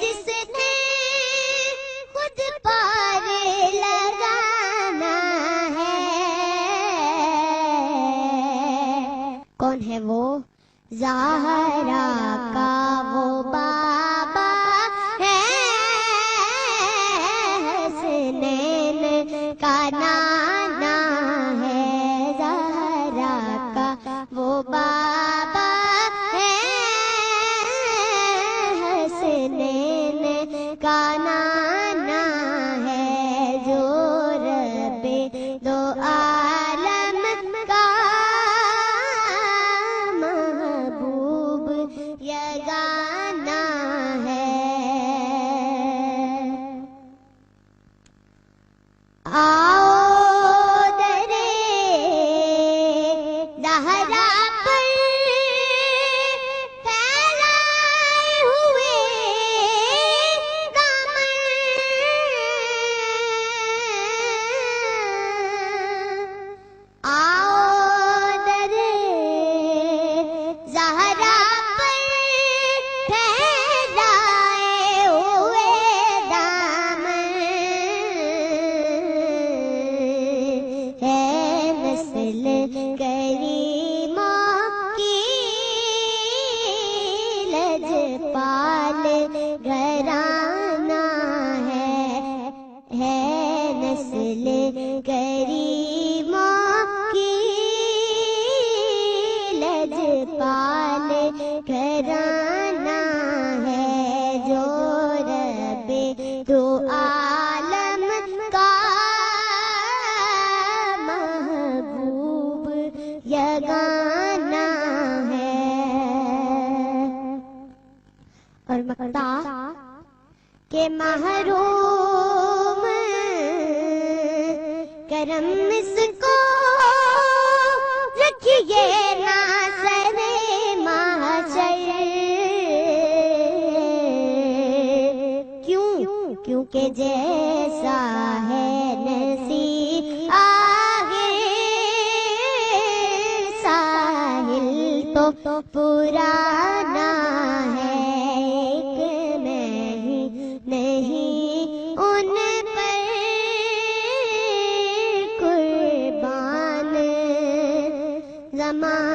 جس نے خود پار لگانا ہے، کون ہے وہ؟ زہرا کا وہ بابا ہے، حسنین کا نانا ہے، زہرا کا وہ بابا ہے، حسنین کا نانا ہے، جو رب دو عالم کا محبوب یگانا ہے۔ آؤ درے زہرا پر پھیلائے ہوئے دامن، آؤ درے زہرا پر پھیلائے ہوئے دامن، ہے نسل کریموں کی لجپال گھرانہ ہے نسل کریموں کی لجپال گھرانہ ہے، جو رب دو عالم کا محبوب یگانا ہے۔ اور مقطع کہ محروم کرم اس کو رکھیے نا سر محشر، کیونکہ جیسا ہے نصیب آگے ساحل تو پرانا ہے، ایک میں ہی نہیں ان پر قربان زمان